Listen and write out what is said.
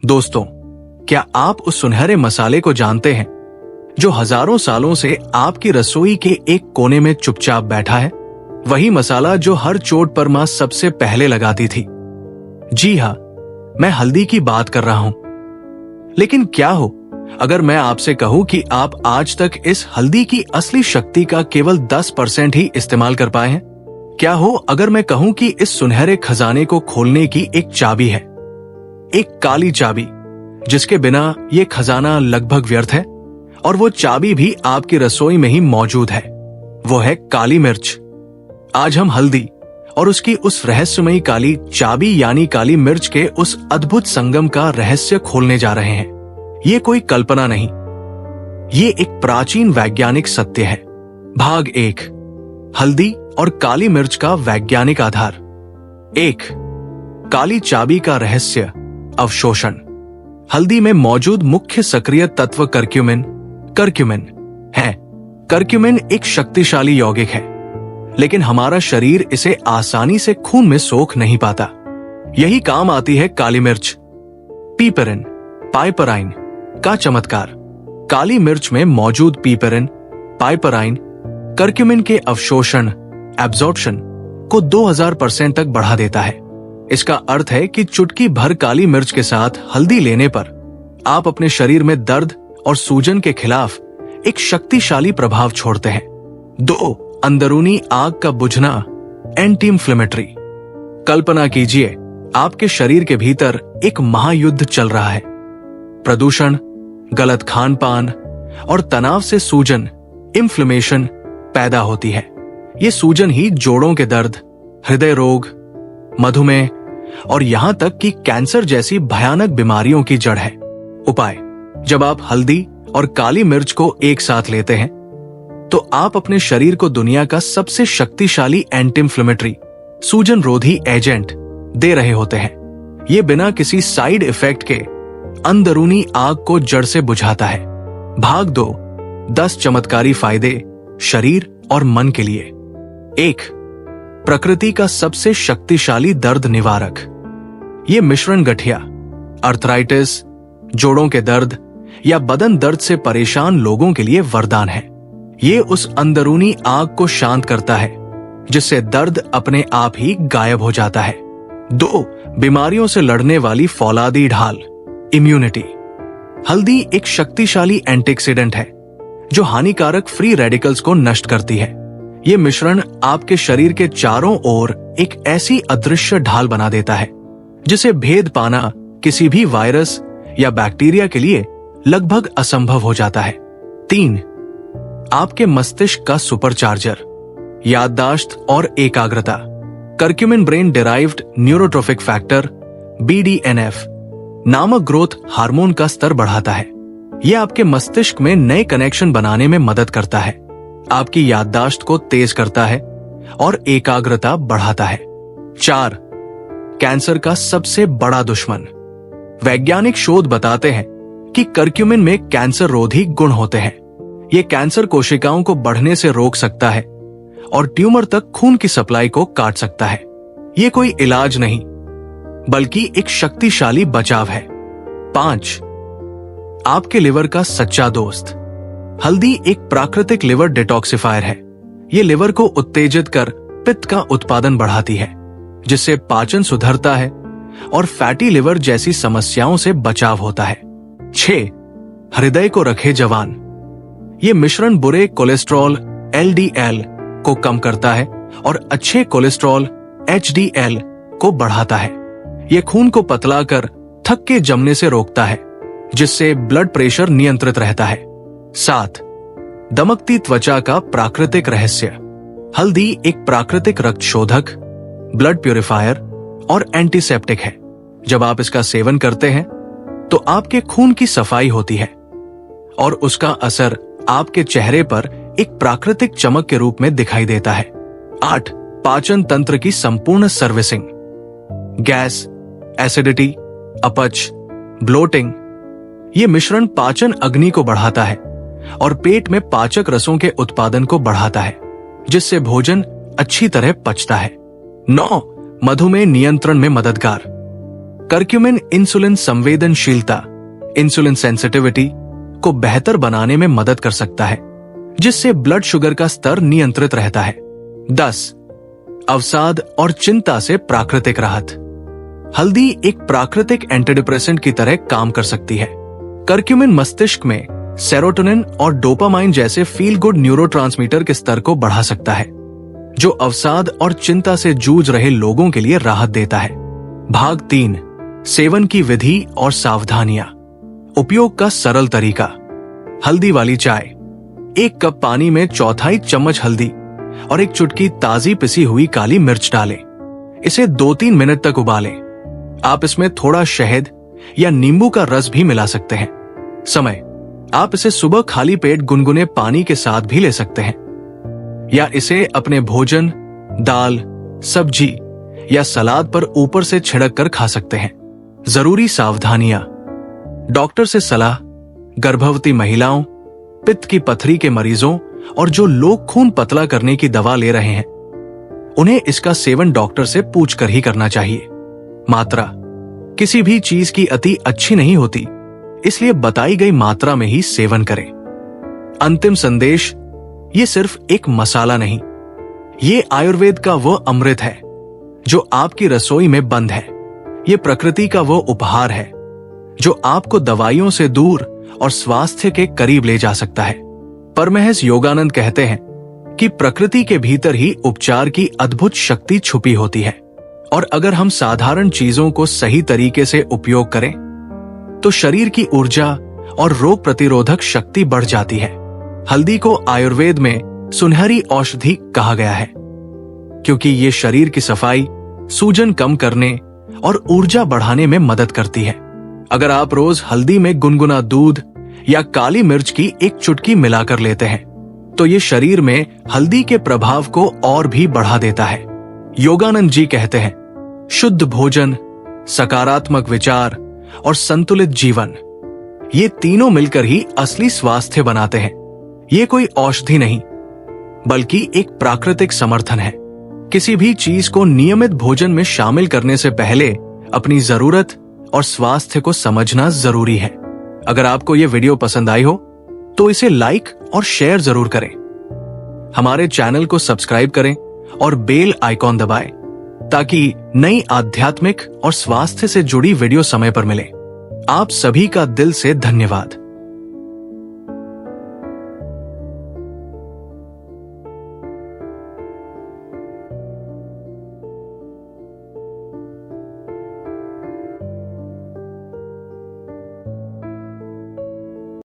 दोस्तों, क्या आप उस सुनहरे मसाले को जानते हैं जो हजारों सालों से आपकी रसोई के एक कोने में चुपचाप बैठा है? वही मसाला जो हर चोट पर मां सबसे पहले लगाती थी। जी हाँ, मैं हल्दी की बात कर रहा हूं। लेकिन क्या हो अगर मैं आपसे कहूं कि आप आज तक इस हल्दी की असली शक्ति का केवल 10% ही इस्तेमाल कर पाए हैं? क्या हो अगर मैं कहूं कि इस सुनहरे खजाने को खोलने की एक चाबी है, एक काली चाबी जिसके बिना ये खजाना लगभग व्यर्थ है, और वो चाबी भी आपकी रसोई में ही मौजूद है। वो है काली मिर्च। आज हम हल्दी और उसकी उस रहस्यमयी काली चाबी यानी काली मिर्च के उस अद्भुत संगम का रहस्य खोलने जा रहे हैं। ये कोई कल्पना नहीं, ये एक प्राचीन वैज्ञानिक सत्य है। भाग 1, हल्दी और काली मिर्च का वैज्ञानिक आधार। 1, काली चाबी का रहस्य, अवशोषण। हल्दी में मौजूद मुख्य सक्रिय तत्व करक्यूमिन है। करक्यूमिन एक शक्तिशाली यौगिक है, लेकिन हमारा शरीर इसे आसानी से खून में सोख नहीं पाता। यही काम आती है काली मिर्च। पाइपराइन का चमत्कार। काली मिर्च में मौजूद पाइपराइन करक्यूमिन के अवशोषण एब्जॉर्प्शन को 2000% तक बढ़ा देता है। इसका अर्थ है कि चुटकी भर काली मिर्च के साथ हल्दी लेने पर आप अपने शरीर में दर्द और सूजन के खिलाफ एक शक्तिशाली प्रभाव छोड़ते हैं। 2, अंदरूनी आग का बुझना, एंटी इंफ्लेमेटरी। कल्पना कीजिए आपके शरीर के भीतर एक महायुद्ध चल रहा है। प्रदूषण, गलत खान पान और तनाव से सूजन, इन्फ्लेमेशन पैदा होती है। ये सूजन ही जोड़ों के दर्द, हृदय रोग, मधुमेह और यहां तक कि कैंसर जैसी भयानक बीमारियों की जड़ है। उपाय: जब आप हल्दी और काली मिर्च को एक साथ लेते हैं तो आप अपने शरीर को दुनिया का सबसे शक्तिशाली एंटी इंफ्लेमेटरी, सूजन रोधी एजेंट दे रहे होते हैं। ये बिना किसी साइड इफेक्ट के अंदरूनी आग को जड़ से बुझाता है। भाग 2, 10 चमत्कारी फायदे शरीर और मन के लिए। 1, प्रकृति का सबसे शक्तिशाली दर्द निवारक। ये मिश्रण गठिया, अर्थराइटिस, जोड़ों के दर्द या बदन दर्द से परेशान लोगों के लिए वरदान है। ये उस अंदरूनी आग को शांत करता है जिससे दर्द अपने आप ही गायब हो जाता है। 2, बीमारियों से लड़ने वाली फौलादी ढाल, इम्यूनिटी। हल्दी एक शक्तिशाली एंटीऑक्सीडेंट है जो हानिकारक फ्री रेडिकल्स को नष्ट करती है। ये मिश्रण आपके शरीर के चारों ओर एक ऐसी अदृश्य ढाल बना देता है जिसे भेद पाना किसी भी वायरस या बैक्टीरिया के लिए लगभग असंभव हो जाता है। 3, आपके मस्तिष्क का सुपरचार्जर, याददाश्त और एकाग्रता। Curcumin brain derived neurotrophic factor BDNF नामक ग्रोथ हार्मोन का स्तर बढ़ाता है। यह आपके मस्तिष्क में नए कनेक्शन बनाने में मदद करता है, आपकी याददाश्त को तेज करता है और एकाग्रता बढ़ाता है। 4, कैंसर का सबसे बड़ा दुश्मन। वैज्ञानिक शोध बताते हैं कि करक्यूमिन में कैंसर रोधी गुण होते हैं। यह कैंसर कोशिकाओं को बढ़ने से रोक सकता है और ट्यूमर तक खून की सप्लाई को काट सकता है। यह कोई इलाज नहीं बल्कि एक शक्तिशाली बचाव है। 5, आपके लिवर का सच्चा दोस्त। हल्दी एक प्राकृतिक लिवर डिटॉक्सिफायर है। ये लिवर को उत्तेजित कर पित्त का उत्पादन बढ़ाती है जिससे पाचन सुधरता है और फैटी लिवर जैसी समस्याओं से बचाव होता है। 6, हृदय को रखे जवान। ये मिश्रण बुरे कोलेस्ट्रॉल LDL को कम करता है और अच्छे कोलेस्ट्रॉल HDL को बढ़ाता है। ये खून को पतला कर थक के जमने से रोकता है जिससे ब्लड प्रेशर नियंत्रित रहता है। 7, दमकती त्वचा का प्राकृतिक रहस्य। हल्दी एक प्राकृतिक रक्त शोधक, ब्लड प्यूरिफायर और एंटीसेप्टिक है। जब आप इसका सेवन करते हैं तो आपके खून की सफाई होती है और उसका असर आपके चेहरे पर एक प्राकृतिक चमक के रूप में दिखाई देता है। 8, पाचन तंत्र की संपूर्ण सर्विसिंग। गैस, एसिडिटी, अपच, ब्लोटिंग। ये मिश्रण पाचन अग्नि को बढ़ाता है और पेट में पाचक रसों के उत्पादन को बढ़ाता है जिससे भोजन अच्छी तरह पचता है। 9, मधुमेह नियंत्रण में मददगार। करक्यूमिन इंसुलिन संवेदनशीलता, इंसुलिन सेंसिटिविटी को बेहतर बनाने में मदद कर सकता है, जिससे ब्लड शुगर का स्तर नियंत्रित रहता है। 10. अवसाद और चिंता से प्राकृतिक राहत। हल्दी एक प्राकृतिक एंटीडिप्रेसेंट की तरह काम कर सकती है। करक्यूमिन मस्तिष्क में सेरोटोनिन और डोपामाइन जैसे फील गुड न्यूरोट्रांसमीटर के स्तर को बढ़ा सकता है, जो अवसाद और चिंता से जूझ रहे लोगों के लिए राहत देता है। भाग 3. सेवन की विधि और सावधानियां। उपयोग का सरल तरीका। हल्दी वाली चाय। 1 कप पानी में 1/4 चम्मच हल्दी और 1 चुटकी ताजी पिसी हुई काली मिर्च डालें। इसे 2-3 मिनट तक उबालें। आप इसमें थोड़ा शहद या नींबू का रस भी मिला सकते हैं। समय, आप इसे सुबह खाली पेट गुनगुने पानी के साथ भी ले सकते हैं, या इसे अपने भोजन, दाल, सब्जी या सलाद पर ऊपर से छिड़क कर खा सकते हैं। जरूरी सावधानियां। डॉक्टर से सलाह। गर्भवती महिलाओं, पित्त की पथरी के मरीजों और जो लोग खून पतला करने की दवा ले रहे हैं, उन्हें इसका सेवन डॉक्टर से पूछकर ही करना चाहिए। मात्रा। किसी भी चीज की अति अच्छी नहीं होती, इसलिए बताई गई मात्रा में ही सेवन करें। अंतिम संदेश, ये सिर्फ एक मसाला नहीं, ये आयुर्वेद का वो अमृत है जो आपकी रसोई में बंद है। ये प्रकृति का वो उपहार है जो आपको दवाइयों से दूर और स्वास्थ्य के करीब ले जा सकता है। परमहंस योगानंद कहते हैं कि प्रकृति के भीतर ही उपचार की अद्भुत शक्ति छुपी होती है, और अगर हम साधारण चीजों को सही तरीके से उपयोग करें तो शरीर की ऊर्जा और रोग प्रतिरोधक शक्ति बढ़ जाती है। हल्दी को आयुर्वेद में सुनहरी औषधि कहा गया है, क्योंकि ये शरीर की सफाई, सूजन कम करने और ऊर्जा बढ़ाने में मदद करती है। अगर आप रोज हल्दी में गुनगुना दूध या काली मिर्च की 1 चुटकी मिलाकर लेते हैं, तो ये शरीर में हल्दी के प्रभाव को और भी बढ़ा देता है। योगानंद जी कहते हैं, शुद्ध भोजन, सकारात्मक विचार और संतुलित जीवन, ये तीनों मिलकर ही असली स्वास्थ्य बनाते हैं। ये कोई औषधि नहीं, बल्कि एक प्राकृतिक समर्थन है। किसी भी चीज को नियमित भोजन में शामिल करने से पहले अपनी जरूरत और स्वास्थ्य को समझना जरूरी है। अगर आपको यह वीडियो पसंद आई हो तो इसे लाइक और शेयर जरूर करें। हमारे चैनल को सब्सक्राइब करें और बेल आइकॉन दबाएं, ताकि नई आध्यात्मिक और स्वास्थ्य से जुड़ी वीडियो समय पर मिले। आप सभी का दिल से धन्यवाद।